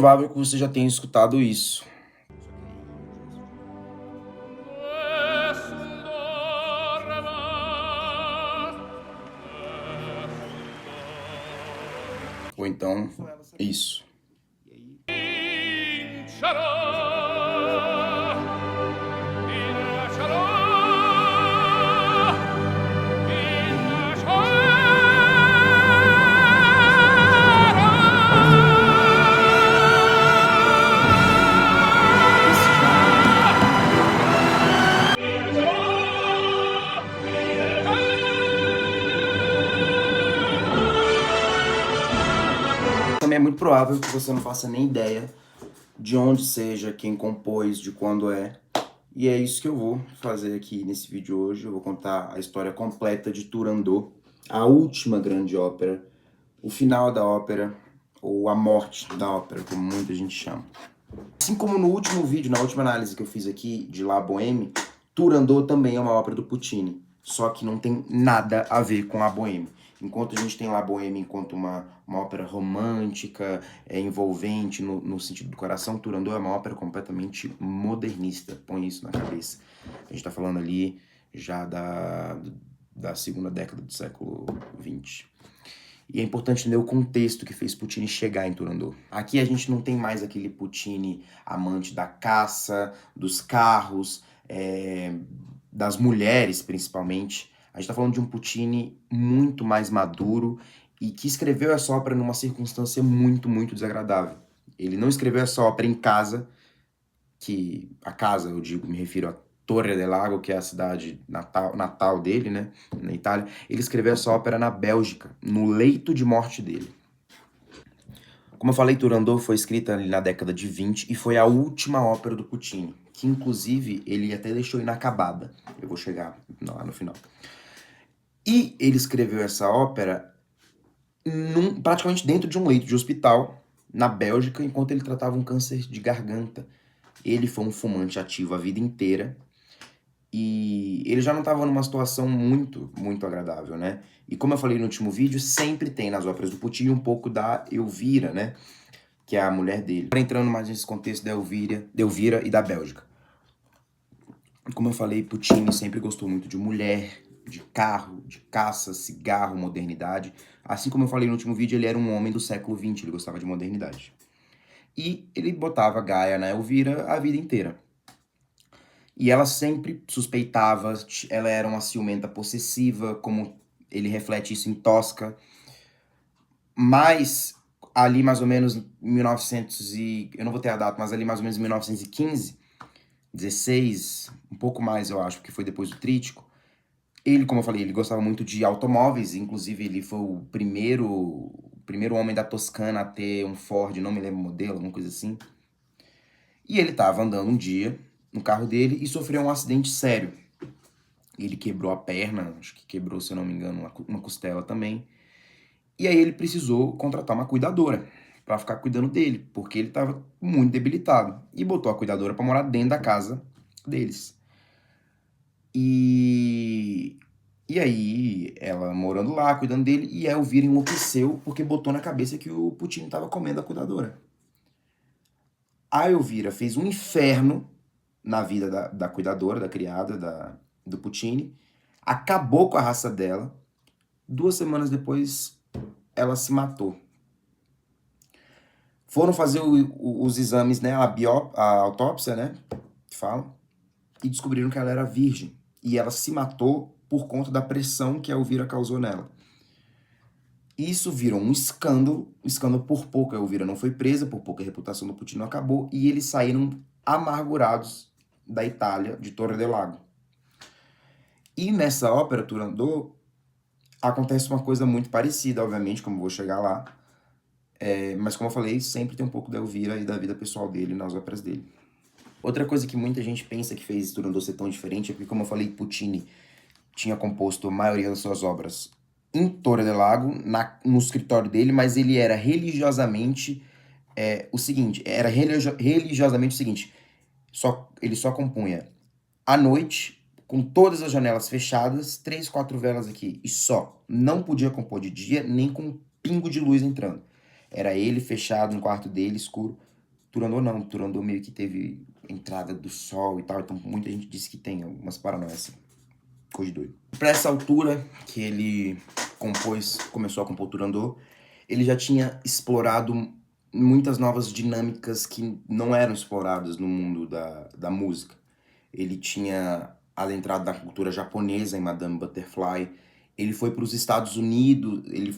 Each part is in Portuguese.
provável que você já tenha escutado isso. Ou então, isso. Também é muito provável que você não faça nem ideia de onde seja, quem compôs, de quando é. E é isso que eu vou fazer aqui nesse vídeo hoje. Eu vou contar a história completa de Turandot, a última grande ópera, o final da ópera, ou a morte da ópera, como muita gente chama. Assim como no último vídeo, na última análise que eu fiz aqui de La Bohème, Turandot também é uma ópera do Puccini, só que não tem nada a ver com La Bohème. Enquanto a gente tem La Bohème enquanto uma ópera romântica, envolvente no sentido do coração, Turandot é uma ópera completamente modernista. Põe isso na cabeça. A gente tá falando ali já da segunda década do século XX. E é importante entender o contexto que fez Puccini chegar em Turandot. Aqui a gente não tem mais aquele Puccini amante da caça, dos carros, das mulheres principalmente. A gente está falando de um Puccini muito mais maduro e que escreveu essa ópera numa circunstância muito, muito desagradável. Ele não escreveu essa ópera em casa, que a casa, eu digo, me refiro a Torre del Lago, que é a cidade natal dele, né, na Itália. Ele escreveu essa ópera na Bélgica, no leito de morte dele. Como eu falei, Turandot foi escrita ali na década de 20 e foi a última ópera do Puccini, que inclusive ele até deixou inacabada. Eu vou chegar lá no final. E ele escreveu essa ópera praticamente dentro de um leito de hospital, na Bélgica, enquanto ele tratava um câncer de garganta. Ele foi um fumante ativo a vida inteira. E ele já não estava numa situação muito, muito agradável, né? E como eu falei no último vídeo, sempre tem nas óperas do Puccini um pouco da Elvira, né? Que é a mulher dele. Agora entrando mais nesse contexto da Elvira e da Bélgica. Como eu falei, Puccini sempre gostou muito de mulher, de carro, de caça, cigarro, modernidade. Assim como eu falei no último vídeo, ele era um homem do século XX, ele gostava de modernidade. E ele botava Gaia na Elvira a vida inteira. E ela sempre suspeitava, ela era uma ciumenta possessiva, como ele reflete isso em Tosca. Mas ali mais ou menos em 1900 eu não vou ter a data, mas ali mais ou menos em 1915, 16, um pouco mais eu acho, porque foi depois do Trítico. Ele, como eu falei, ele gostava muito de automóveis, inclusive ele foi o primeiro homem da Toscana a ter um Ford, não me lembro o modelo, alguma coisa assim. E ele estava andando um dia no carro dele e sofreu um acidente sério. Ele quebrou a perna, acho que quebrou, se eu não me engano, uma costela também. E aí ele precisou contratar uma cuidadora para ficar cuidando dele, porque ele estava muito debilitado. E botou a cuidadora para morar dentro da casa deles. E aí, ela morando lá, cuidando dele, e a Elvira enlouqueceu porque botou na cabeça que o Puccini estava comendo a cuidadora. A Elvira fez um inferno na vida da cuidadora, da criada, do Puccini, acabou com a raça dela. 2 semanas depois, ela se matou. Foram fazer os exames, né, a autópsia, né, que falam, e descobriram que ela era virgem. E ela se matou por conta da pressão que a Elvira causou nela. Isso virou um escândalo por pouco. A Elvira não foi presa, por pouco a reputação do Puccini acabou, e eles saíram amargurados da Itália, de Torre del Lago. E nessa ópera, Turandot, acontece uma coisa muito parecida, obviamente, como eu vou chegar lá. Mas como eu falei, sempre tem um pouco da Elvira e da vida pessoal dele nas óperas dele. Outra coisa que muita gente pensa que fez Turandot ser tão diferente é porque, como eu falei, Puccini tinha composto a maioria das suas obras em Torre del Lago, no escritório dele, mas ele era religiosamente o seguinte, ele só compunha à noite, com todas as janelas fechadas, 3, 4 velas aqui, e só. Não podia compor de dia, nem com um pingo de luz entrando. Era ele fechado no quarto dele, escuro. Turandot não, Turandot meio que teve entrada do sol e tal, então muita gente disse que tem algumas paranoias assim. Coisa de doido. Pra essa altura que ele começou a compor Turandot, ele já tinha explorado muitas novas dinâmicas que não eram exploradas no mundo da música. Ele tinha adentrado na cultura japonesa em Madame Butterfly. Ele foi para os Estados Unidos, ele,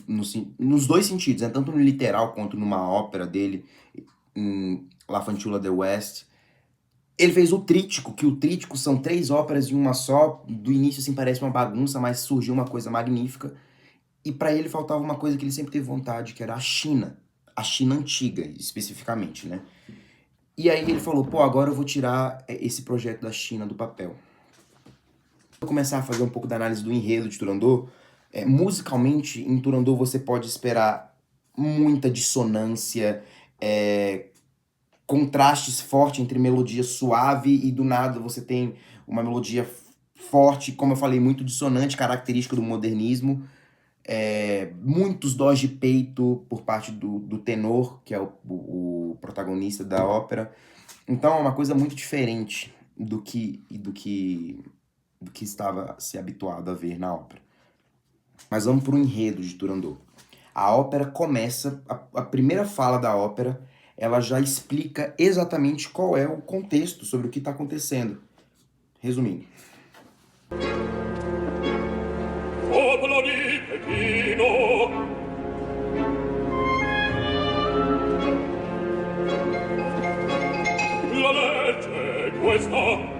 nos dois sentidos, né? Tanto no literal quanto numa ópera dele, em La Fanciulla del West. Ele fez o Trítico, que o Trítico são 3 óperas em uma só. Do início assim parece uma bagunça, mas surgiu uma coisa magnífica. E para ele faltava uma coisa que ele sempre teve vontade, que era a China antiga, especificamente, né? E aí ele falou, pô, agora eu vou tirar esse projeto da China do papel. Vou começar a fazer um pouco da análise do enredo de Turandot. Musicalmente, em Turandot você pode esperar muita dissonância, contrastes fortes entre melodia suave e do nada você tem uma melodia forte, como eu falei, muito dissonante, característica do modernismo. Muitos dós de peito por parte do tenor, que é o protagonista da ópera. Então é uma coisa muito diferente do que estava se habituado a ver na ópera. Mas vamos para o enredo de Turandot. A ópera começa, a primeira fala da ópera, ela já explica exatamente qual é o contexto sobre o que está acontecendo. Resumindo. Popolo di Pechino, la legge è questa.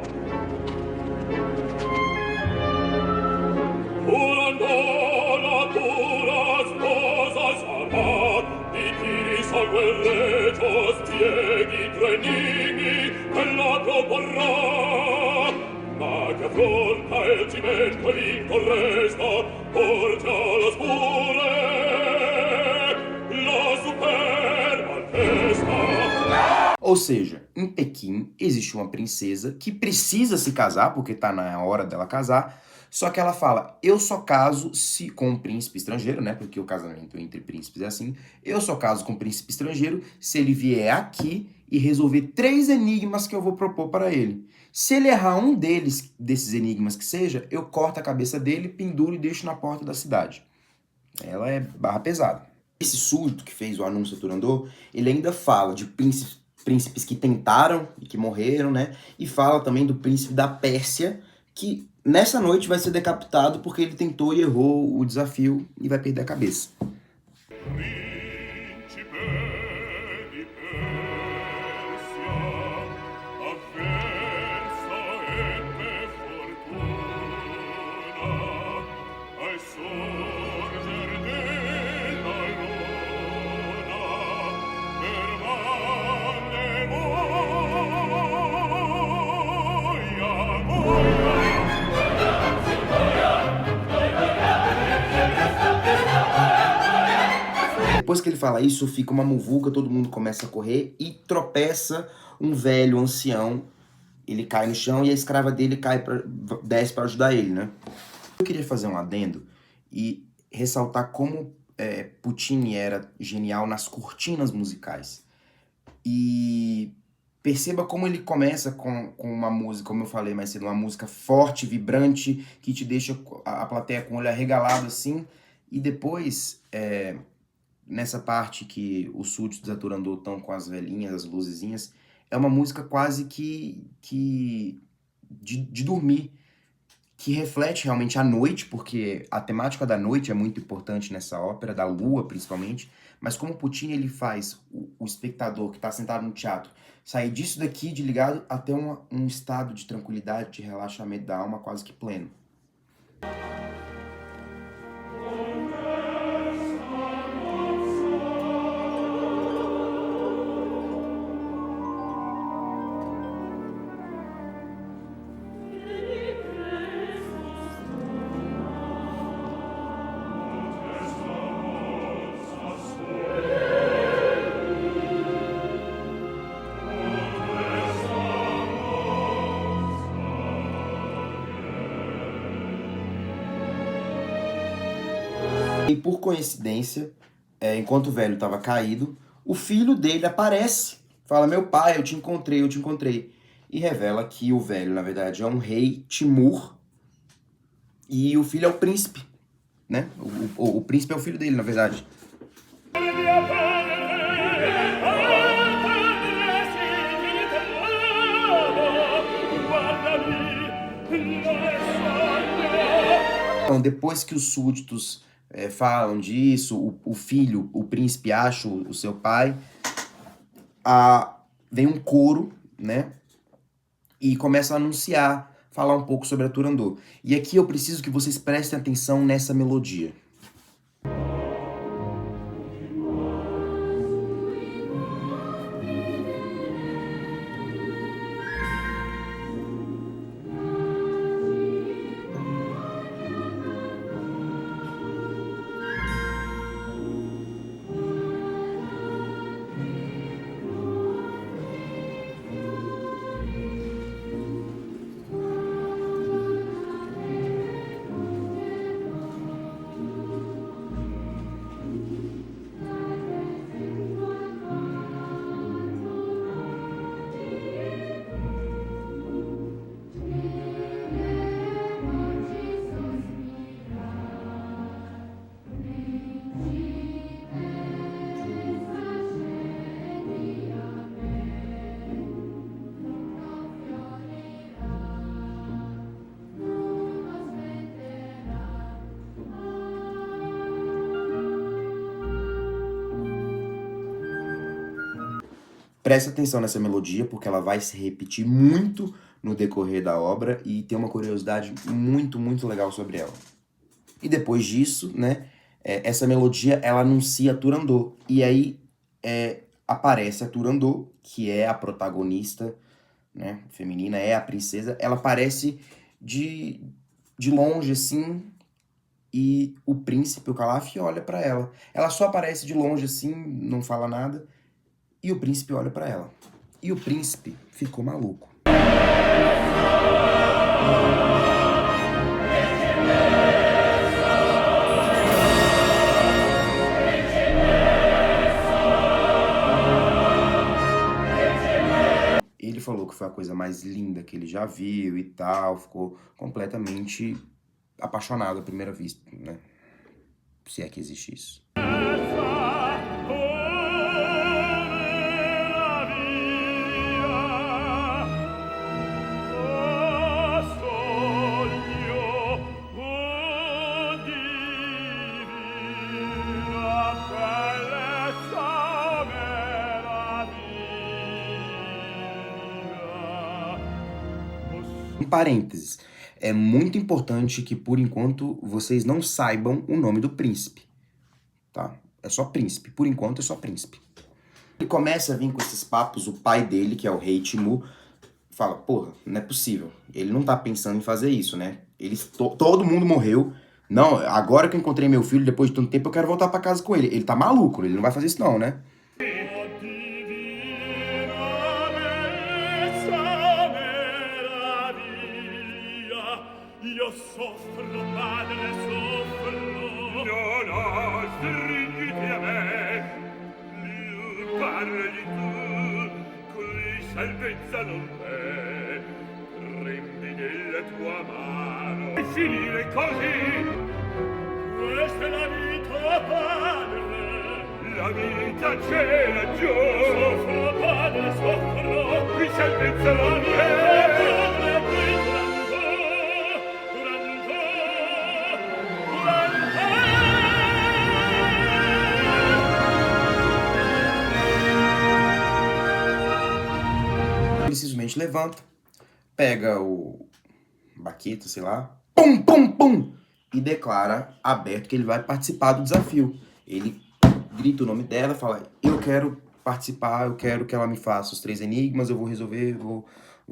Turandot la tua sposa sarà, di chi salve il regio spieghi 3 enigmi e la proporrà. Ma che affronta il cimento e l'incorresta, porta allo scure la superba festa. Ou seja, em Pequim existe uma princesa que precisa se casar, porque tá na hora dela casar, só que ela fala, eu só caso se com um príncipe estrangeiro, né, porque o casamento entre príncipes é assim, eu só caso com um príncipe estrangeiro se ele vier aqui e resolver 3 enigmas que eu vou propor para ele. Se ele errar um desses enigmas que seja, eu corto a cabeça dele, penduro e deixo na porta da cidade. Ela é barra pesada. Esse súdito que fez o anúncio a Turandot, ele ainda fala de príncipes que tentaram e que morreram, né? E fala também do príncipe da Pérsia, que nessa noite vai ser decapitado porque ele tentou e errou o desafio e vai perder a cabeça. Depois que ele fala isso, fica uma muvuca, todo mundo começa a correr e tropeça um velho ancião. Ele cai no chão e a escrava dele desce para ajudar ele, né? Eu queria fazer um adendo e ressaltar como Puccini era genial nas cortinas musicais. E perceba como ele começa com uma música, como eu falei mais cedo, uma música forte, vibrante, que te deixa a plateia com o olho arregalado assim, e depois... nessa parte que os súditos da Turandot estão com as velhinhas, as luzezinhas, é uma música quase que de dormir, que reflete realmente a noite, porque a temática da noite é muito importante nessa ópera, da lua principalmente, mas como Puccini ele faz o espectador que está sentado no teatro sair disso daqui, de ligado, até um estado de tranquilidade, de relaxamento da alma quase que pleno. E por coincidência, enquanto o velho estava caído, o filho dele aparece, fala, meu pai, eu te encontrei, eu te encontrei. E revela que o velho, na verdade, é um rei Timur, e o filho é o príncipe, né? O príncipe é o filho dele, na verdade. Então, depois que os súditos falam disso, o filho, o príncipe, acha o seu pai, vem um coro, né? E começa a anunciar, falar um pouco sobre a Turandot. E aqui eu preciso que vocês prestem atenção nessa melodia. Preste atenção nessa melodia, porque ela vai se repetir muito no decorrer da obra e tem uma curiosidade muito, muito legal sobre ela. E depois disso, né, essa melodia, ela anuncia a Turandot. E aí aparece a Turandot, que é a protagonista, né, feminina, é a princesa. Ela aparece de longe, assim, e o príncipe, o Calaf, olha pra ela. Ela só aparece de longe, assim, não fala nada. E o príncipe olha pra ela. E o príncipe ficou maluco. Ele falou que foi a coisa mais linda que ele já viu e tal. Ficou completamente apaixonado à primeira vista, né? Se é que existe isso. Um parênteses, é muito importante que, por enquanto, vocês não saibam o nome do príncipe, tá? É só príncipe, por enquanto é só príncipe. Ele começa a vir com esses papos, o pai dele, que é o rei Timur, fala, porra, não é possível, ele não tá pensando em fazer isso, né? Todo mundo morreu, não, agora que eu encontrei meu filho, depois de tanto tempo, eu quero voltar pra casa com ele. Ele tá maluco, ele não vai fazer isso não, né? Io soffro, padre, soffro. No, no, stringiti a me. Parli tu, qui salvezza non è. Prendi nella tua mano e finire così. Questa è la vita, padre. La vita c'è laggiù. Soffro, padre, soffro. Qui salvezza non è. Ele simplesmente levanta, pega o baqueta, sei lá, pum, pum, pum, e declara aberto que ele vai participar do desafio. Ele grita o nome dela, fala, eu quero participar, eu quero que ela me faça os 3 enigmas, eu vou resolver, vou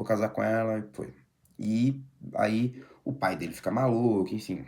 casar com ela, e foi. E aí o pai dele fica maluco, enfim.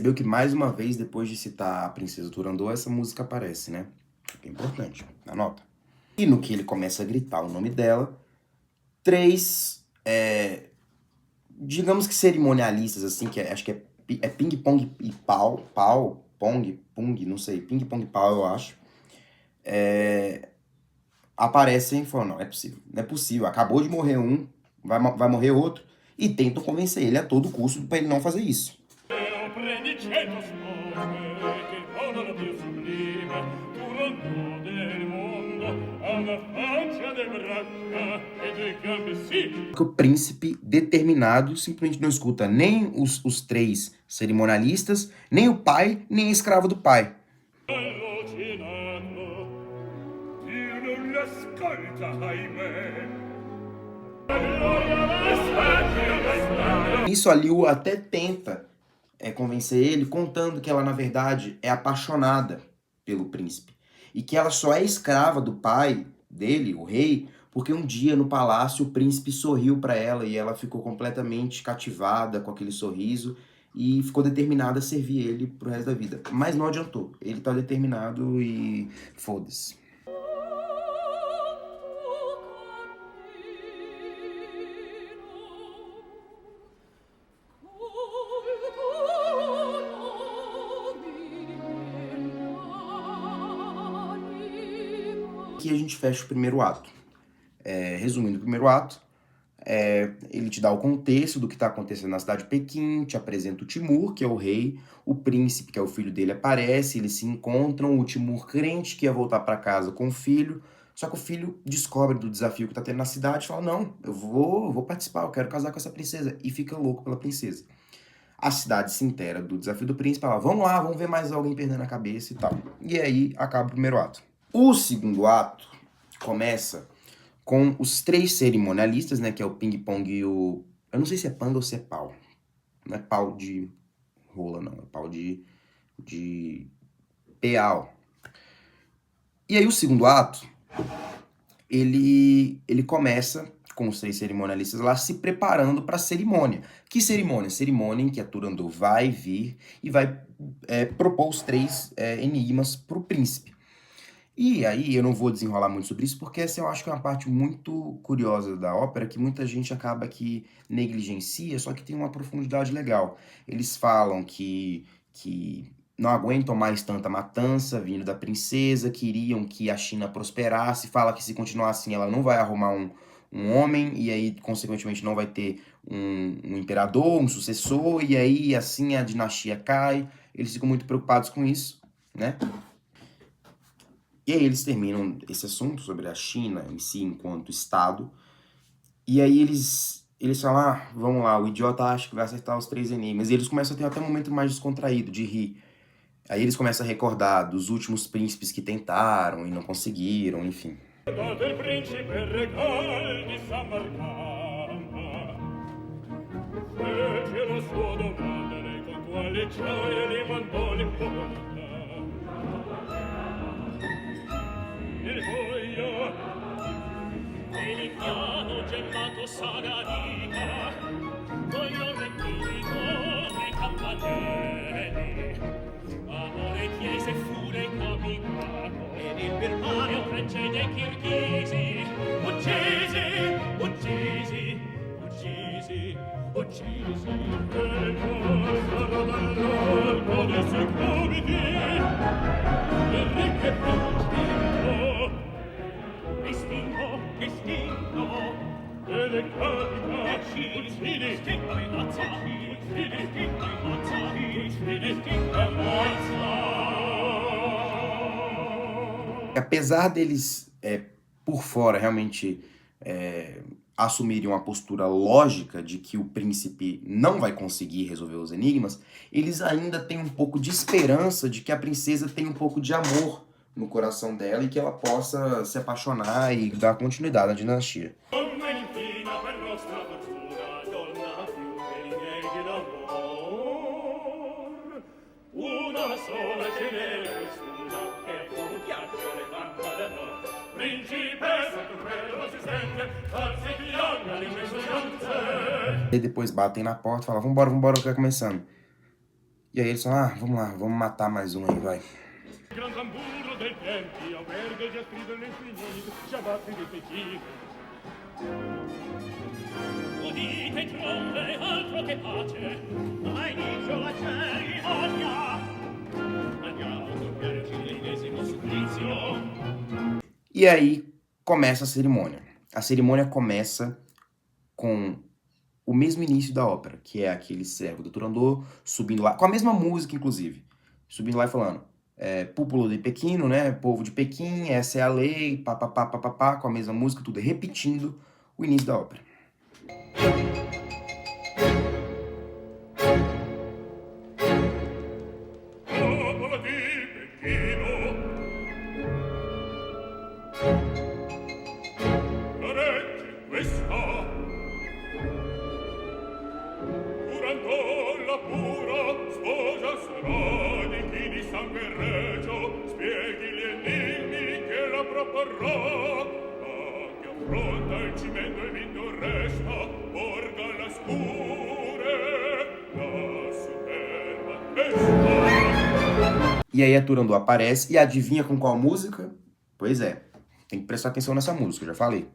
percebeu que mais uma vez, depois de citar a princesa Turandot, essa música aparece, né? É importante, anota. E no que ele começa a gritar o nome dela, 3, digamos que cerimonialistas, assim, que acho que é ping-pong e pong, não sei, ping-pong e pau, eu acho, aparecem e falam, não é possível, acabou de morrer um, vai morrer outro, e tentam convencer ele a todo custo para ele não fazer isso. O príncipe determinado simplesmente não escuta nem os 3 cerimonialistas, nem o pai, nem a escrava do pai. Isso a Liu até tenta convencer ele, contando que ela, na verdade, é apaixonada pelo príncipe. E que ela só é escrava do pai dele, o rei, porque um dia no palácio o príncipe sorriu para ela e ela ficou completamente cativada com aquele sorriso e ficou determinada a servir ele pro resto da vida. Mas não adiantou. Ele tá determinado e foda-se. Aqui a gente fecha o primeiro ato. Resumindo o primeiro ato, ele te dá o contexto do que está acontecendo na cidade de Pequim, te apresenta o Timur, que é o rei, o príncipe, que é o filho dele, aparece, eles se encontram, o Timur crente que ia voltar para casa com o filho, só que o filho descobre do desafio que tá tendo na cidade e fala, não, eu vou participar, eu quero casar com essa princesa, e fica louco pela princesa. A cidade se inteira do desafio do príncipe, fala, vamos lá, vamos ver mais alguém perdendo a cabeça e tal. E aí acaba o primeiro ato. O segundo ato começa com os 3 cerimonialistas, né, que é o ping-pong e o... Eu não sei se é panga ou se é pau. Não é pau de rola, não. É pau de peau. E aí o segundo ato, ele começa com os 3 cerimonialistas lá se preparando para a cerimônia. Que cerimônia? Cerimônia em que a Turandot vai vir e vai propor os 3 enigmas para o príncipe. E aí, eu não vou desenrolar muito sobre isso, porque essa eu acho que é uma parte muito curiosa da ópera, que muita gente acaba que negligencia, só que tem uma profundidade legal. Eles falam que não aguentam mais tanta matança vindo da princesa, queriam que a China prosperasse, fala que se continuar assim ela não vai arrumar um homem, e aí, consequentemente, não vai ter um imperador, um sucessor, e aí, assim, a dinastia cai. Eles ficam muito preocupados com isso, né? E aí eles terminam esse assunto sobre a China em si, enquanto Estado. E aí eles falam, vamos lá, o idiota acha que vai acertar os 3 enigmas. E eles começam a ter até um momento mais descontraído, de rir. Aí eles começam a recordar dos últimos príncipes que tentaram e não conseguiram, enfim. Apesar deles, por fora, realmente assumirem uma postura lógica de que o príncipe não vai conseguir resolver os enigmas, eles ainda têm um pouco de esperança de que a princesa tenha um pouco de amor no coração dela e que ela possa se apaixonar e dar continuidade à dinastia. E depois batem na porta e falam, vambora, que tá começando. E aí eles falam, ah, vamos lá, vamos matar mais um aí, vai. Gran tamburo del tempi, alberga già scrive l'infinito, già batti di Pechino. Udite trombe, altro che pace, ma inizio la cerimonia. Andiamo a compiere il civilisimo supplizio. E aí começa a cerimônia. A cerimônia começa com o mesmo início da ópera, que é aquele servo do Turandot subindo lá, com a mesma música, inclusive, subindo lá e falando, púpulo de Pequeno, né, povo de Pequim, essa é a lei, papapá, papapá, com a mesma música, tudo repetindo o início da ópera. Popolo di Pechino, legge questa. Turandot la pura sposa sarà di chi di sangue regio, spieghi gli enigmi che la proporrà, ma che affronta il cimento e vinto resta, porga la scure, la superba testa. E aí a Turandot aparece e adivinha com qual música? Pois é, tem que prestar atenção nessa música, eu já falei.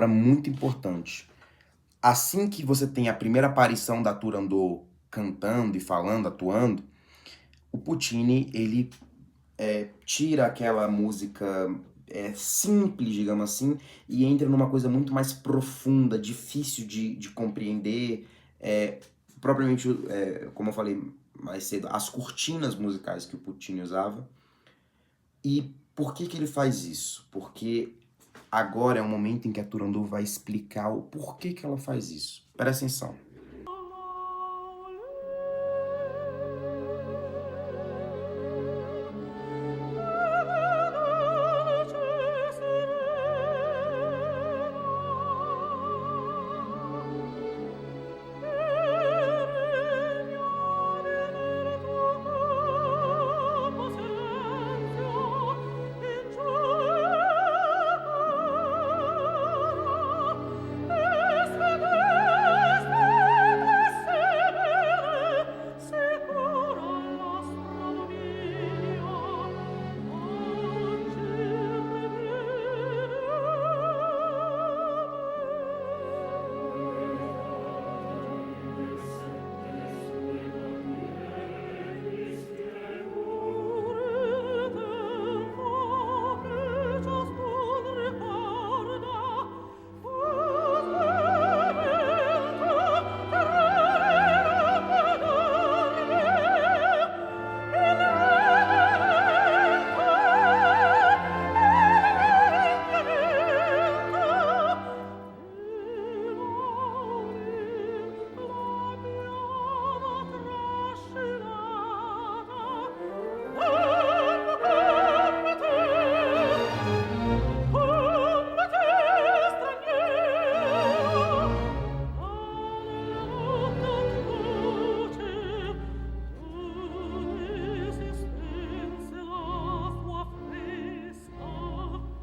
Muito importante. Assim que você tem a primeira aparição da Turandot cantando e falando, atuando, o Puccini, ele tira aquela música simples, digamos assim, e entra numa coisa muito mais profunda, difícil de compreender, propriamente, como eu falei mais cedo, as cortinas musicais que o Puccini usava. E por que que ele faz isso? Porque agora é o momento em que a Turandot vai explicar o porquê que ela faz isso. Presta atenção.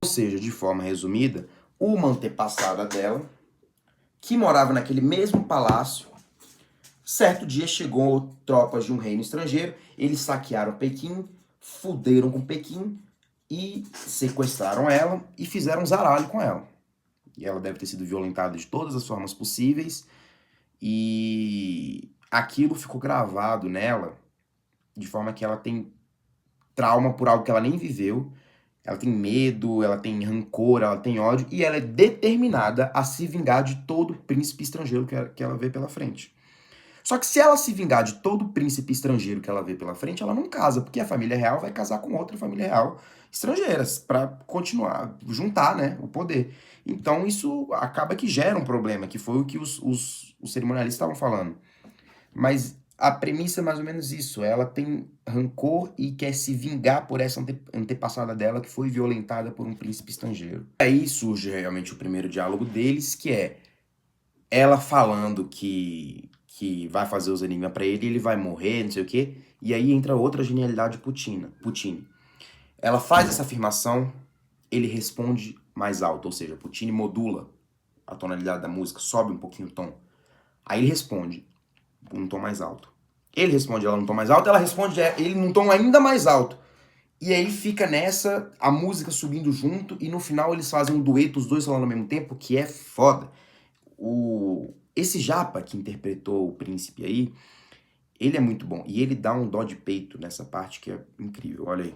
Ou seja, de forma resumida, uma antepassada dela, que morava naquele mesmo palácio, certo dia chegou tropas de um reino estrangeiro, eles saquearam Pequim, fuderam com Pequim e sequestraram ela e fizeram um zaralho com ela. E ela deve ter sido violentada de todas as formas possíveis e aquilo ficou gravado nela de forma que ela tem trauma por algo que ela nem viveu. Ela tem medo, ela tem rancor, ela tem ódio, e ela é determinada a se vingar de todo príncipe estrangeiro que ela vê pela frente. Só que se ela se vingar de todo príncipe estrangeiro que ela vê pela frente, ela não casa, porque a família real vai casar com outra família real estrangeira, para continuar, juntar, né, o poder. Então isso acaba que gera um problema, que foi o que os cerimonialistas estavam falando. Mas a premissa é mais ou menos isso. Ela tem rancor e quer se vingar por essa antepassada dela que foi violentada por um príncipe estrangeiro. Aí surge realmente o primeiro diálogo deles, que é ela falando que vai fazer os enigmas pra ele e ele vai morrer, não sei o quê. E aí entra outra genialidade Putin. Ela faz essa afirmação, ele responde mais alto, ou seja, Putin modula a tonalidade da música, sobe um pouquinho o tom. Aí ele responde num tom mais alto. Ele responde ela num tom mais alto, ela responde ele num tom ainda mais alto. E aí fica nessa, a música subindo junto, e no final eles fazem um dueto, os dois falando ao mesmo tempo, que é foda. Esse japa que interpretou o príncipe aí, ele é muito bom. E ele dá um dó de peito nessa parte que é incrível, olha aí.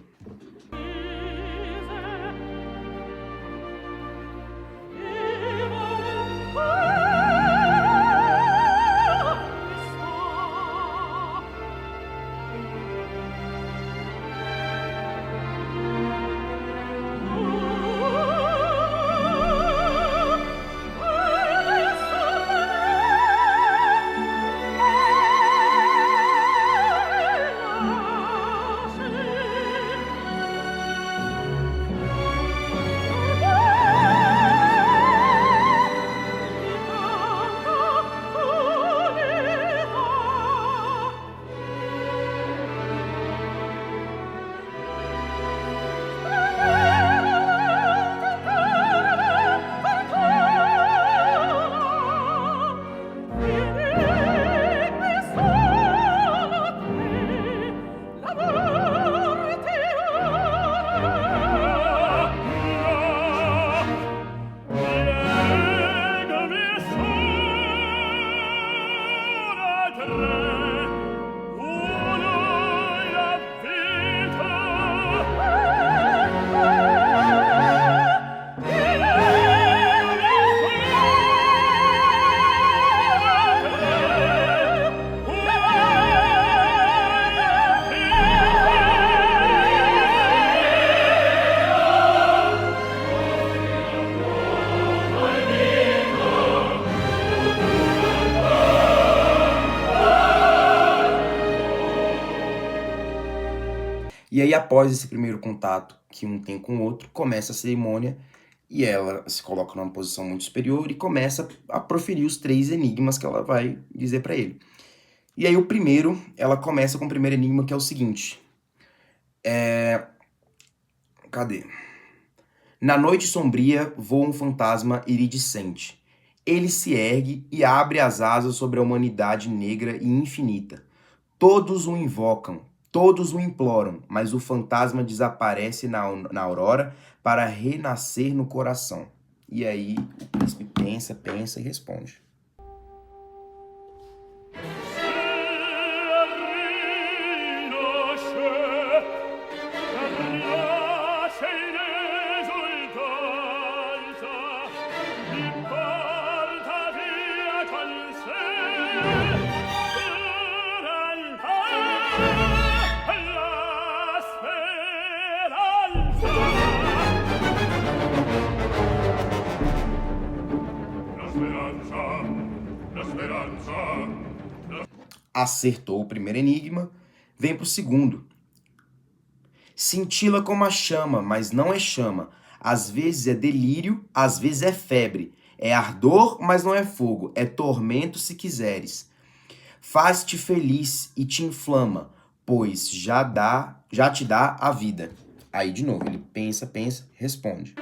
E aí, após esse primeiro contato que um tem com o outro, começa a cerimônia e ela se coloca numa posição muito superior e começa a proferir os 3 enigmas que ela vai dizer para ele. E aí, ela começa com o primeiro enigma, que é o seguinte. Cadê? Na noite sombria voa um fantasma iridescente. Ele se ergue e abre as asas sobre a humanidade negra e infinita. Todos o invocam, todos o imploram, mas o fantasma desaparece na aurora para renascer no coração. E aí o príncipe pensa e responde. Acertou o primeiro enigma, vem pro segundo. Cintila como a chama, mas não é chama. Às vezes é delírio, às vezes é febre. É ardor, mas não é fogo. É tormento se quiseres. Faz-te feliz e te inflama, pois já te dá a vida. Aí de novo, ele pensa, responde.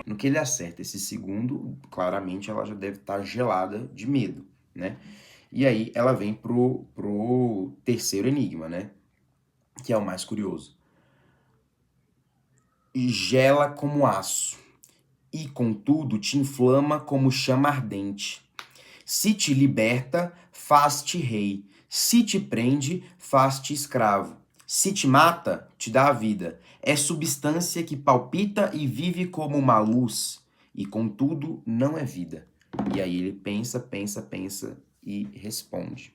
No que ele acerta esse segundo, claramente ela já deve estar gelada de medo, né? E aí ela vem pro terceiro enigma, né? Que é o mais curioso. Gela como aço, e contudo te inflama como chama ardente. Se te liberta, faz-te rei. Se te prende, faz-te escravo. Se te mata, te dá a vida. É substância que palpita e vive como uma luz, e contudo não é vida. E aí ele pensa, pensa, pensa e responde.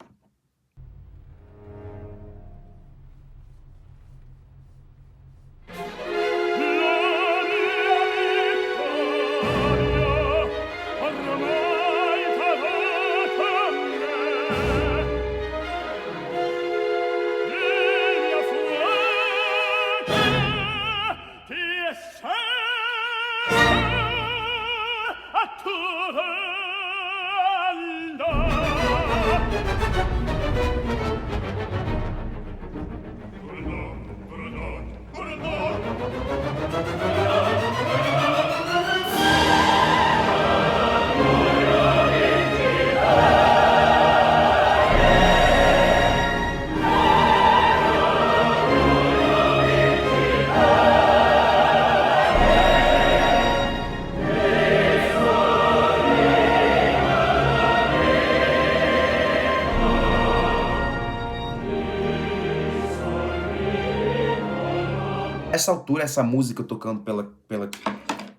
Essa altura, essa música tocando pela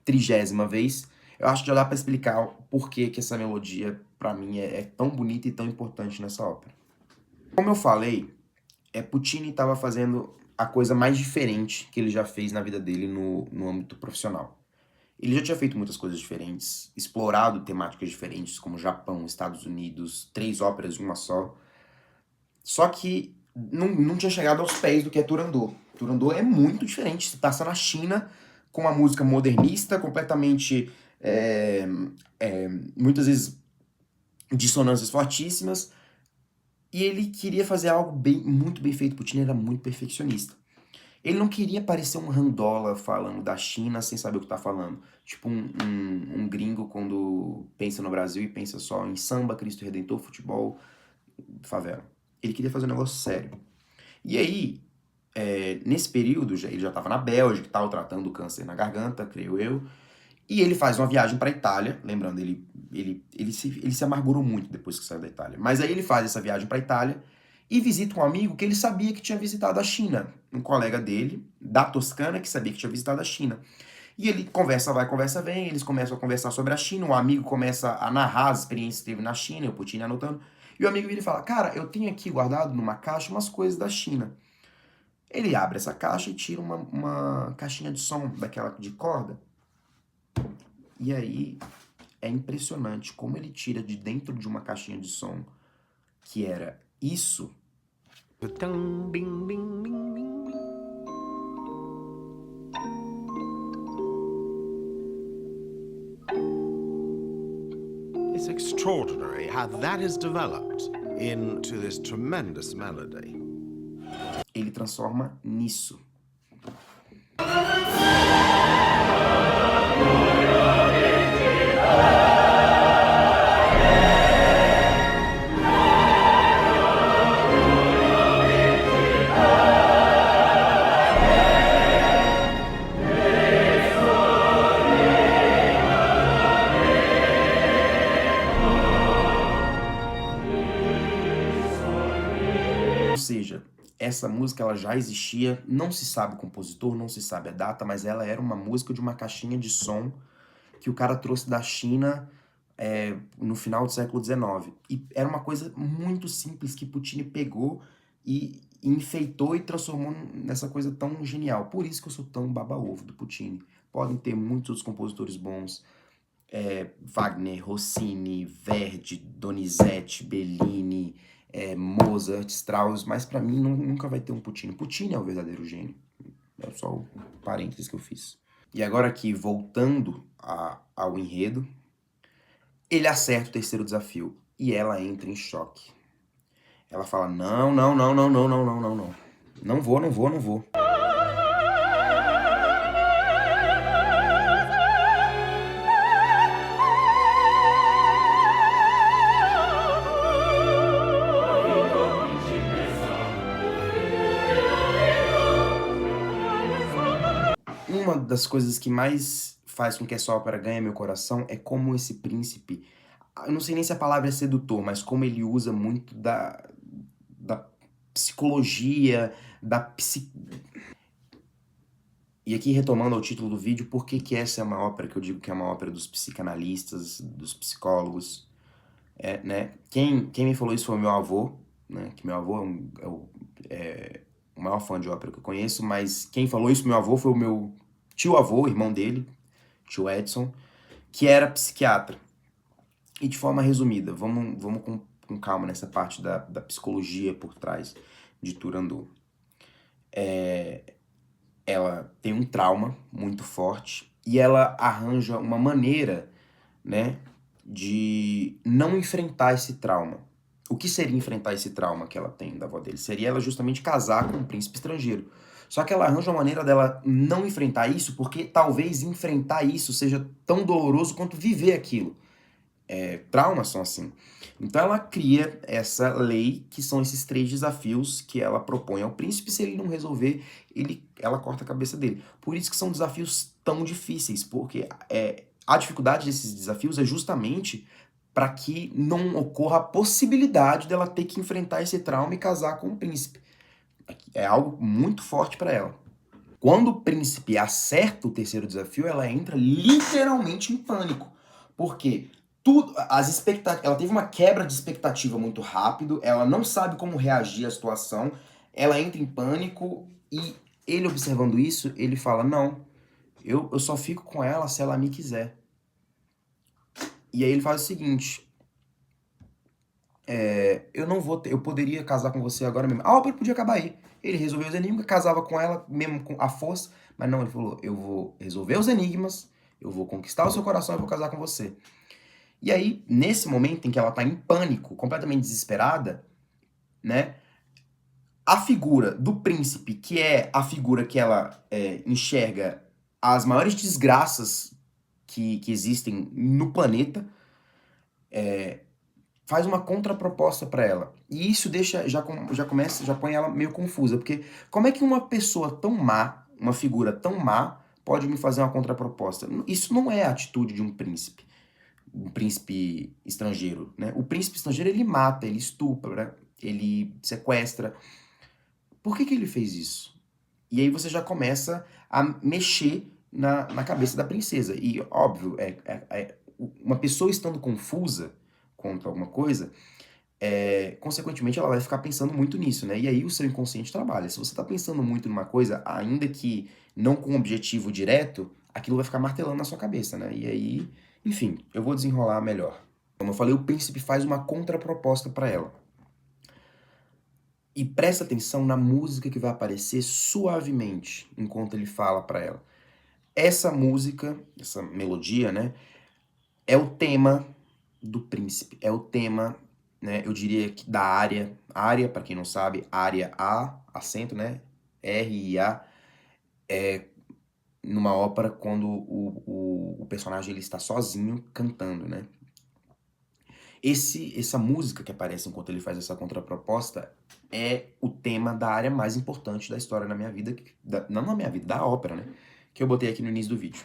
30ª vez, eu acho que já dá pra explicar o porquê que essa melodia, pra mim, é tão bonita e tão importante nessa ópera. Como eu falei, Puccini estava fazendo a coisa mais diferente que ele já fez na vida dele no âmbito profissional. Ele já tinha feito muitas coisas diferentes, explorado temáticas diferentes, como Japão, Estados Unidos, 3 óperas em uma só. Só que não tinha chegado aos pés do que é Turandot. Turandot é muito diferente, se passa na China, com uma música modernista, completamente, muitas vezes, dissonâncias fortíssimas, e ele queria fazer algo muito bem feito. Puccini era muito perfeccionista. Ele não queria parecer um randola falando da China sem saber o que tá falando. Tipo um gringo quando pensa no Brasil e pensa só em samba, Cristo Redentor, futebol, favela. Ele queria fazer um negócio sério. E aí, nesse período, ele já estava na Bélgica e tal, tratando o câncer na garganta, creio eu. E ele faz uma viagem para a Itália, lembrando, ele se amargurou muito depois que saiu da Itália. Mas aí ele faz essa viagem para a Itália e visita um amigo que ele sabia que tinha visitado a China. Um colega dele, da Toscana, que sabia que tinha visitado a China. E ele conversa vai, conversa vem, eles começam a conversar sobre a China, o amigo começa a narrar as experiências que teve na China, o Puccini anotando. E o amigo vira e fala, cara, eu tenho aqui guardado numa caixa umas coisas da China. Ele abre essa caixa e tira uma caixinha de som, daquela de corda. E aí, é impressionante como ele tira de dentro de uma caixinha de som, que era isso. It's extraordinary how that is developed into this tremendous melody. Ele transforma nisso. Ou seja, essa música ela já existia, não se sabe o compositor, não se sabe a data, mas ela era uma música de uma caixinha de som que o cara trouxe da China no final do século XIX. E era uma coisa muito simples que Puccini pegou e enfeitou e transformou nessa coisa tão genial. Por isso que eu sou tão baba-ovo do Puccini. Podem ter muitos outros compositores bons, Wagner, Rossini, Verdi, Donizetti, Bellini, Mozart, Strauss, mas pra mim nunca vai ter um Puccini. Puccini é o verdadeiro gênio. É só o parênteses que eu fiz. E agora aqui, voltando ao enredo, ele acerta o terceiro desafio e ela entra em choque. Ela fala, não. Não vou. Uma das coisas que mais faz com que essa ópera ganhe meu coração é como esse príncipe, eu não sei nem se a palavra é sedutor, mas como ele usa muito psicologia, E aqui, retomando ao título do vídeo, por que essa é uma ópera que eu digo que é uma ópera dos psicanalistas, dos psicólogos, né? Quem me falou isso foi o meu avô, né? Que meu avô é o maior fã de ópera que eu conheço, mas quem falou isso pro meu avô foi o meu tio-avô, irmão dele, tio Edson, que era psiquiatra. E de forma resumida, vamos com calma nessa parte da psicologia por trás de Turandot. Ela tem um trauma muito forte e ela arranja uma maneira, né, de não enfrentar esse trauma. O que seria enfrentar esse trauma que ela tem da avó dele? Seria ela justamente casar com um príncipe estrangeiro. Só que ela arranja uma maneira dela não enfrentar isso, porque talvez enfrentar isso seja tão doloroso quanto viver aquilo. Traumas são assim. Então ela cria essa lei, que são esses 3 desafios que ela propõe ao príncipe. Se ele não resolver, ela corta a cabeça dele. Por isso que são desafios tão difíceis, porque a dificuldade desses desafios é justamente para que não ocorra a possibilidade dela ter que enfrentar esse trauma e casar com o príncipe. É algo muito forte para ela. Quando o príncipe acerta o 3º desafio, ela entra literalmente em pânico. Por quê? Ela teve uma quebra de expectativa muito rápido, ela não sabe como reagir à situação, ela entra em pânico e ele, observando isso, ele fala, não, eu só fico com ela se ela me quiser. E aí ele faz o seguinte, eu poderia casar com você agora mesmo. A ópera podia acabar aí. Ele resolveu os enigmas, casava com ela mesmo com a força, mas não, ele falou, eu vou resolver os enigmas, eu vou conquistar o seu coração e vou casar com você. E aí, nesse momento em que ela tá em pânico, completamente desesperada, né, a figura do príncipe, que é a figura que ela enxerga as maiores desgraças que existem no planeta, faz uma contraproposta para ela. E isso já põe ela meio confusa, porque como é que uma pessoa tão má, uma figura tão má, pode me fazer uma contraproposta? Isso não é a atitude de um príncipe estrangeiro, né? O príncipe estrangeiro, ele mata, ele estupra, ele sequestra. Por que ele fez isso? E aí você já começa a mexer na cabeça da princesa. E, óbvio, uma pessoa estando confusa contra alguma coisa, consequentemente ela vai ficar pensando muito nisso, né? E aí o seu inconsciente trabalha. Se você tá pensando muito numa coisa, ainda que não com um objetivo direto, aquilo vai ficar martelando na sua cabeça, né? E aí, enfim, eu vou desenrolar melhor. Como eu falei, o príncipe faz uma contraproposta para ela. E presta atenção na música que vai aparecer suavemente enquanto ele fala para ela. Essa música, essa melodia, né, é o tema do príncipe, é o tema, né, eu diria que da área. Área, para quem não sabe, área A, acento, né, R-I-A, numa ópera quando o personagem ele está sozinho cantando, né. Essa música que aparece enquanto ele faz essa contraproposta é o tema da área mais importante da história na minha vida, não na minha vida, da ópera, né? Que eu botei aqui no início do vídeo.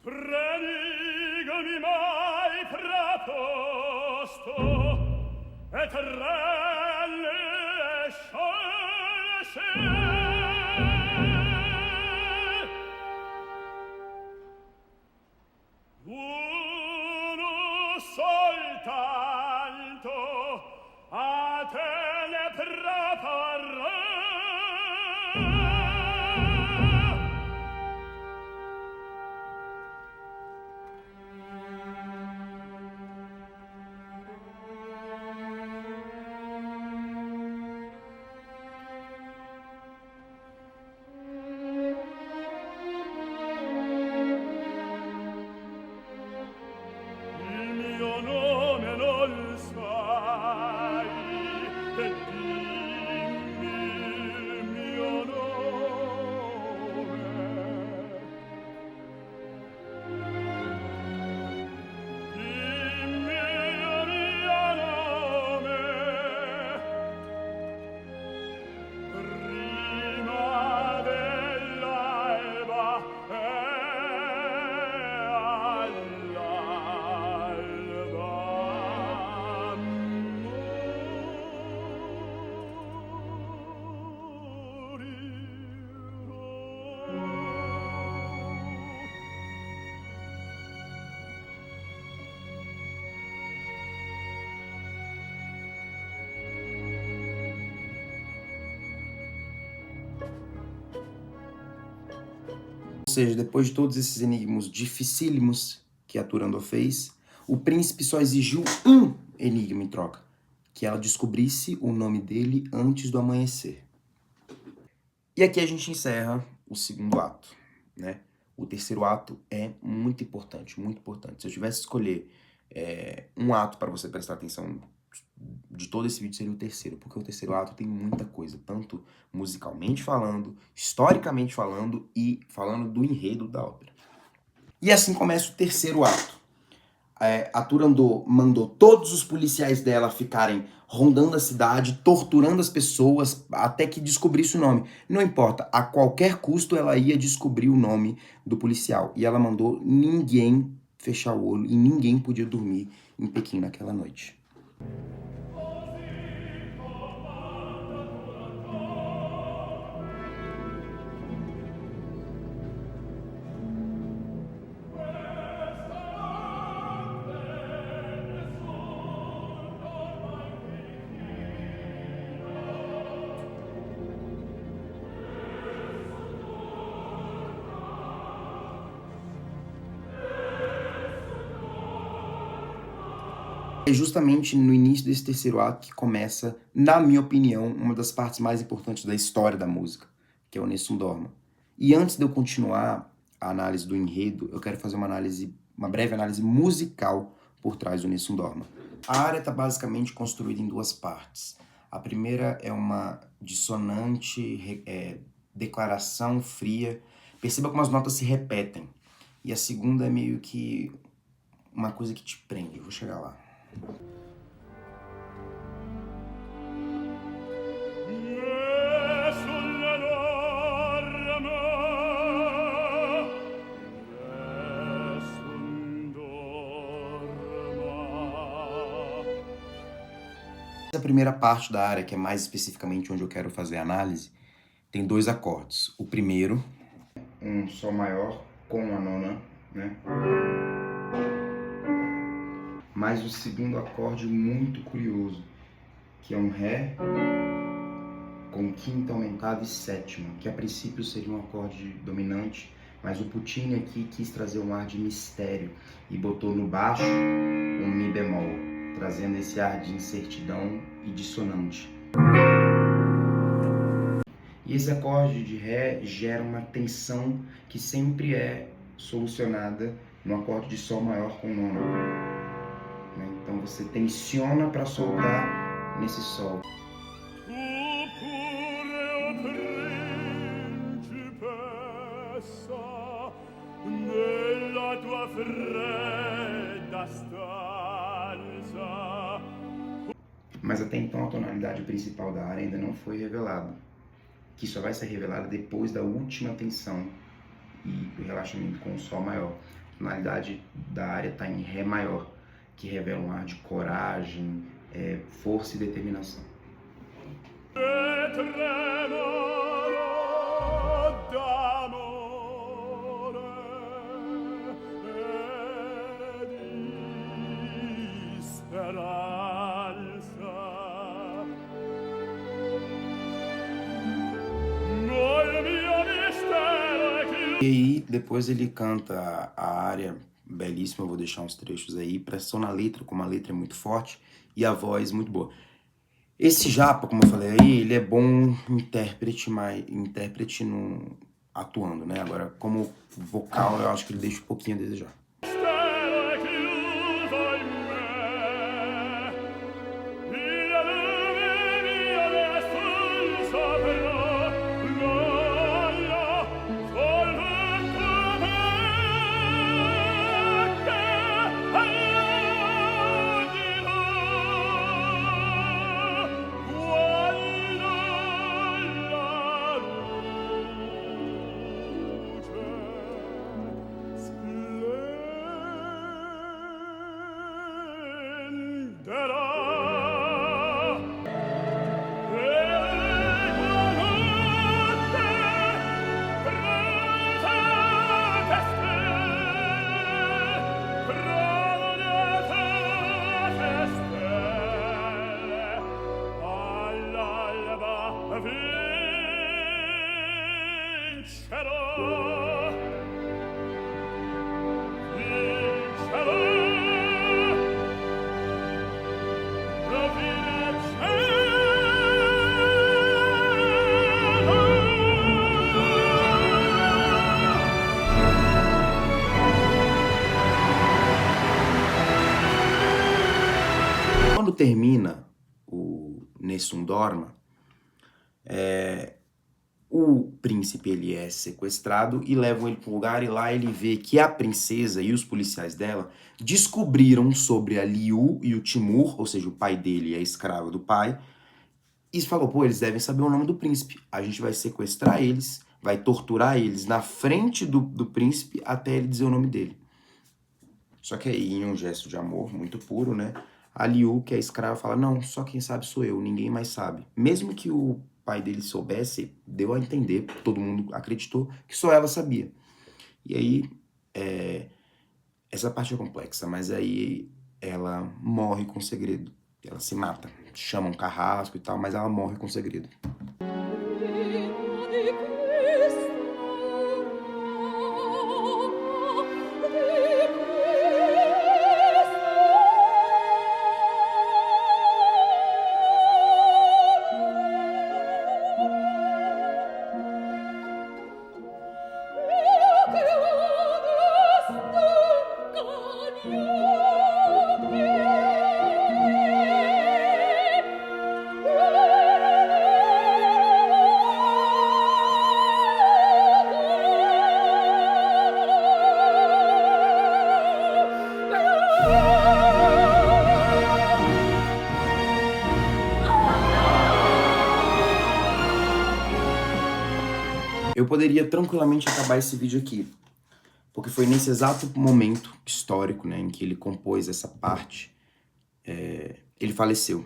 Prodigami mai proposto et relle sciolse. Uno soltanto a te ne proporrò. Ou seja, depois de todos esses enigmas dificílimos que a Turandot fez, o príncipe só exigiu um enigma em troca, que ela descobrisse o nome dele antes do amanhecer. E aqui a gente encerra o segundo ato, né? O terceiro ato é muito importante, muito importante. Se eu tivesse que escolher um ato para você prestar atenção de todo esse vídeo, seria o terceiro, porque o terceiro ato tem muita coisa, tanto musicalmente falando, historicamente falando e falando do enredo da ópera. E assim começa o terceiro ato. A Turandot mandou todos os policiais dela ficarem rondando a cidade, torturando as pessoas, até que descobrisse o nome. Não importa, a qualquer custo ela ia descobrir o nome do policial. E ela mandou ninguém fechar o olho e ninguém podia dormir em Pequim naquela noite. É justamente no início desse terceiro ato que começa, na minha opinião, uma das partes mais importantes da história da música, que é o Nessun Dorma. E antes de eu continuar a análise do enredo, eu quero fazer uma breve análise musical por trás do Nessun Dorma. A área está basicamente construída em duas partes. A primeira é uma dissonante, declaração fria. Perceba como as notas se repetem. E a segunda é meio que uma coisa que te prende. Eu vou chegar lá. Essa primeira parte da área, que é mais especificamente onde eu quero fazer a análise, tem dois acordes. O primeiro, um Sol maior com a nona, né? Mas o segundo acorde muito curioso, que é um Ré com quinta aumentada e sétima, que a princípio seria um acorde dominante, mas o Puccini aqui quis trazer um ar de mistério e botou no baixo um Mi bemol, trazendo esse ar de incertidão e dissonante. E esse acorde de Ré gera uma tensão que sempre é solucionada no acorde de Sol maior com nona. Então você tensiona para soltar nesse Sol. Mas até então a tonalidade principal da área ainda não foi revelada, que só vai ser revelada depois da última tensão e o relaxamento com o Sol maior. A tonalidade da área está em Ré maior, que revela um ar de coragem, força e determinação. E aí, depois ele canta a área belíssima, eu vou deixar uns trechos aí, pressão na letra, como a letra é muito forte e a voz muito boa. Esse japa, como eu falei aí, ele é bom intérprete, atuando, né? Agora, como vocal, eu acho que ele deixa um pouquinho a desejar. termina o Nessun Dorma, o príncipe ele é sequestrado e levam ele para um lugar, e lá ele vê que a princesa e os policiais dela descobriram sobre a Liu e o Timur, ou seja, o pai dele e a escrava do pai, e falou, pô, eles devem saber o nome do príncipe. A gente vai sequestrar eles, vai torturar eles na frente do príncipe até ele dizer o nome dele. Só que aí, em um gesto de amor muito puro, né, a Liu, que é a escrava, fala, não, só quem sabe sou eu, ninguém mais sabe. Mesmo que o pai dele soubesse, deu a entender, todo mundo acreditou que só ela sabia. E aí, essa parte é complexa, mas aí ela morre com segredo. Ela se mata, chama um carrasco e tal, mas ela morre com segredo. Eu poderia tranquilamente acabar esse vídeo aqui, porque foi nesse exato momento histórico, né, em que ele compôs essa parte, ele faleceu.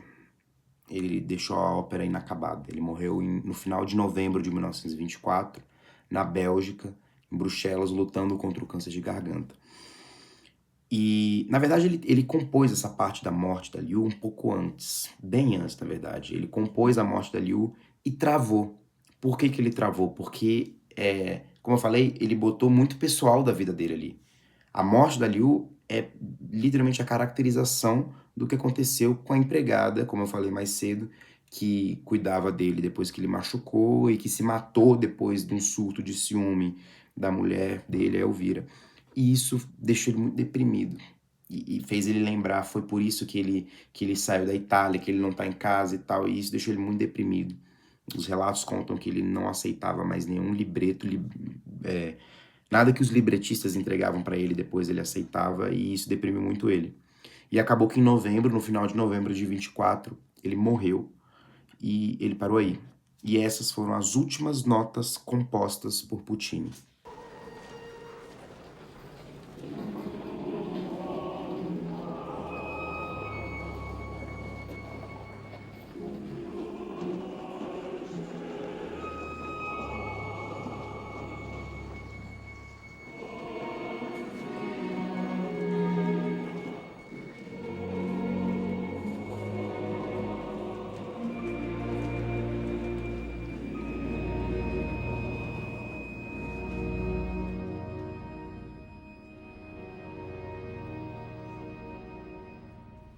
Ele deixou a ópera inacabada. Ele morreu no final de novembro de 1924, na Bélgica, em Bruxelas, lutando contra o câncer de garganta. E, na verdade, ele compôs essa parte da morte da Liu um pouco antes, bem antes, na verdade. Ele compôs a morte da Liu e travou. Por que que ele travou? Porque, como eu falei, ele botou muito pessoal da vida dele ali. A morte da Liu é literalmente a caracterização do que aconteceu com a empregada, como eu falei mais cedo, que cuidava dele depois que ele machucou e que se matou depois de um surto de ciúme da mulher dele, a Elvira. E isso deixou ele muito deprimido. E fez ele lembrar, foi por isso que ele saiu da Itália, que ele não tá em casa e tal, e isso deixou ele muito deprimido. Os relatos contam que ele não aceitava mais nenhum libreto, nada que os libretistas entregavam para ele depois ele aceitava, e isso deprimiu muito ele. E acabou que em novembro, no final de novembro de 24, ele morreu e ele parou aí. E essas foram as últimas notas compostas por Puccini.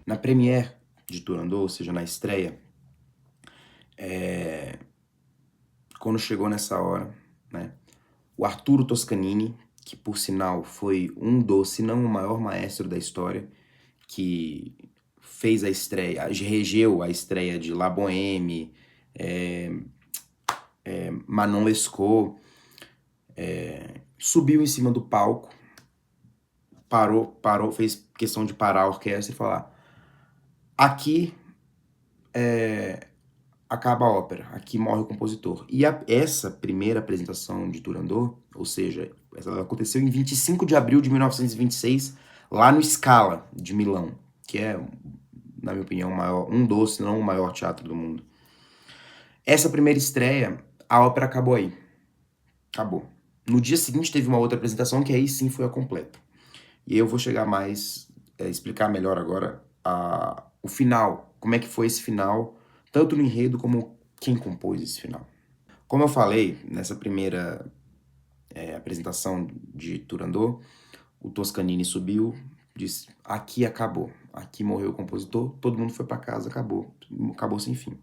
Na premiere de Turandot, ou seja, na estreia, quando chegou nessa hora, né, o Arturo Toscanini, que por sinal foi um dos, se não o maior maestro da história, que fez a estreia, regeu a estreia de La Bohème, Manon Lescaut, subiu em cima do palco, parou, fez questão de parar a orquestra e falar: aqui acaba a ópera, aqui morre o compositor. E essa primeira apresentação de Turandot, ou seja, ela aconteceu em 25 de abril de 1926, lá no Scala de Milão, que é, na minha opinião, um dos, se não o maior teatro do mundo. Essa primeira estreia, a ópera acabou aí. Acabou. No dia seguinte teve uma outra apresentação que aí sim foi a completa. E eu vou chegar mais, explicar melhor agora o final, como é que foi esse final, tanto no enredo como quem compôs esse final. Como eu falei, nessa primeira apresentação de Turandot, o Toscanini subiu, disse: aqui acabou, aqui morreu o compositor, todo mundo foi para casa, acabou sem fim.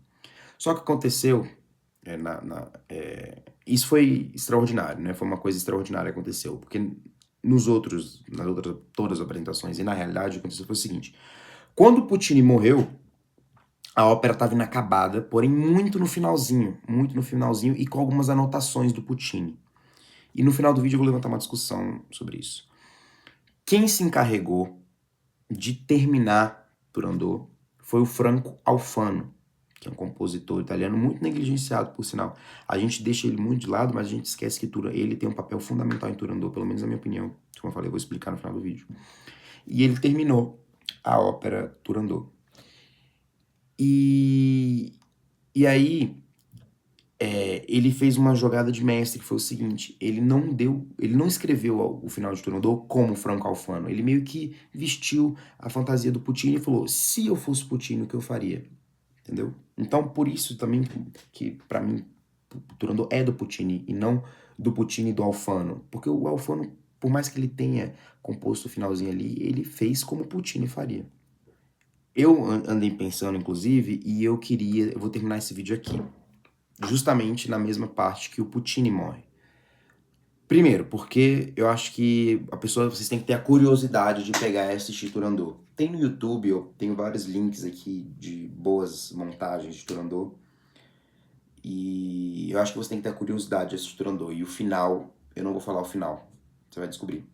Só que aconteceu, isso foi extraordinário, né? Foi uma coisa extraordinária que aconteceu, porque todas as apresentações, e na realidade o que aconteceu foi o seguinte: quando Puccini morreu, a ópera estava inacabada, porém muito no finalzinho e com algumas anotações do Puccini. E no final do vídeo eu vou levantar uma discussão sobre isso. Quem se encarregou de terminar Turandot foi o Franco Alfano, que é um compositor italiano muito negligenciado, por sinal. A gente deixa ele muito de lado, mas a gente esquece que ele tem um papel fundamental em Turandot, pelo menos na minha opinião. Como eu falei, eu vou explicar no final do vídeo. E ele terminou a ópera Turandot. E aí, ele fez uma jogada de mestre, que foi o seguinte: ele não escreveu o final de Turandot como Franco Alfano, ele meio que vestiu a fantasia do Puccini e falou: se eu fosse Puccini, o que eu faria? Entendeu? Então, por isso também que pra mim, Turandot é do Puccini e não do Puccini e do Alfano, porque o Alfano, por mais que ele tenha composto o finalzinho ali, ele fez como o Puccini faria. Eu andei pensando, inclusive, e eu vou terminar esse vídeo aqui, justamente na mesma parte que o Puccini morre. Primeiro, porque eu acho que vocês têm que ter a curiosidade de pegar e assistir Turandot. Tem no YouTube, eu tenho vários links aqui de boas montagens de Turandot. E eu acho que você tem que ter a curiosidade de assistir Turandot. E o final, eu não vou falar o final, você vai descobrir.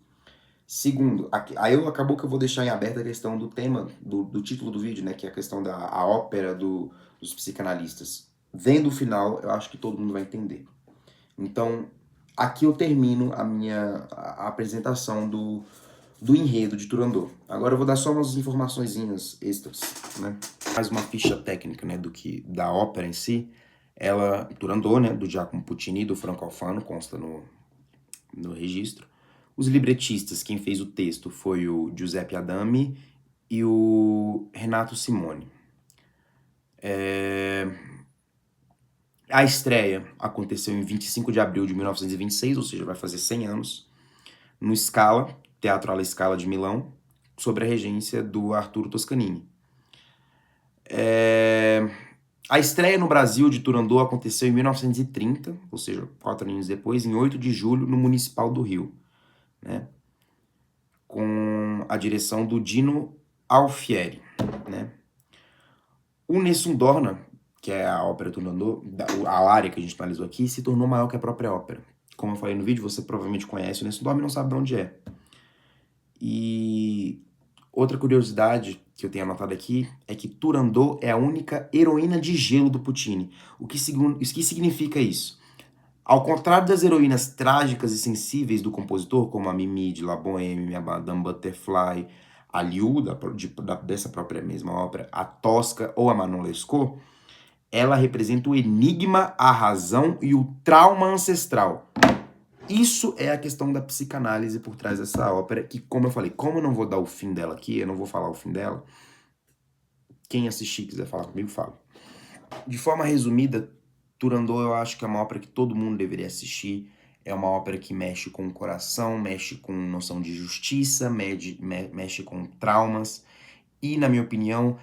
Segundo, aí acabou que eu vou deixar em aberto a questão do tema, do título do vídeo, né? Que é a questão da ópera dos psicanalistas. Vendo o final, eu acho que todo mundo vai entender. Então, aqui eu termino a apresentação do enredo de Turandot. Agora eu vou dar só umas informaçõezinhas extras, né? Mais uma ficha técnica, né, da ópera em si. Turandot, né, do Giacomo Puccini, do Franco Alfano, consta no registro. Os libretistas, quem fez o texto foi o Giuseppe Adami e o Renato Simone. A estreia aconteceu em 25 de abril de 1926, ou seja, vai fazer 100 anos, no Scala, Teatro alla Scala de Milão, sob a regência do Arturo Toscanini. A estreia no Brasil de Turandot aconteceu em 1930, ou seja, 4 anos depois, em 8 de julho, no Municipal do Rio, né? Com a direção do Dino Alfieri, né? O Nessun Dorma, que é a ópera Turandot, a área que a gente analisou aqui, se tornou maior que a própria ópera. Como eu falei no vídeo, você provavelmente conhece o Nessun Dorma e não sabe de onde é. E outra curiosidade que eu tenho anotado aqui é que Turandot é a única heroína de gelo do Puccini. O que significa isso? Ao contrário das heroínas trágicas e sensíveis do compositor, como a Mimi de La Bohème, a Madame Butterfly, a Liu, dessa própria mesma ópera, a Tosca ou a Manon Lescaut, ela representa o enigma, a razão e o trauma ancestral. Isso é a questão da psicanálise por trás dessa ópera, que, como eu falei, como eu não vou dar o fim dela aqui, eu não vou falar o fim dela, quem assistir quiser falar comigo, fala. De forma resumida, Turandot eu acho que é uma ópera que todo mundo deveria assistir. É uma ópera que mexe com o coração, mexe com noção de justiça, mexe com traumas. E, na minha opinião,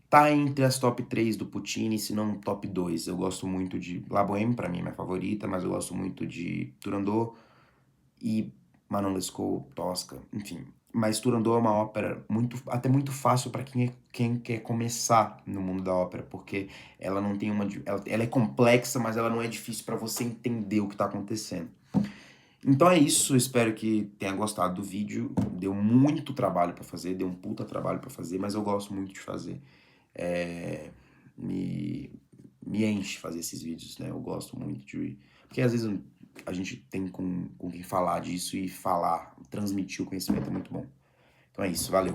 tá entre as top 3 do Puccini, se não top 2. Eu gosto muito de La Bohème, pra mim é minha favorita, mas eu gosto muito de Turandot e Manon Lescaut, Tosca, enfim. Mas Turandot é uma ópera até muito fácil para quem quer começar no mundo da ópera, porque ela não tem ela é complexa, mas ela não é difícil para você entender o que está acontecendo. Então é isso, espero que tenha gostado do vídeo. Deu muito trabalho para fazer, deu um puta trabalho para fazer, mas eu gosto muito de fazer. Me enche fazer esses vídeos, né? Eu gosto muito de... Porque às vezes a gente tem com quem falar disso e transmitir o conhecimento é muito bom. Então é isso, valeu.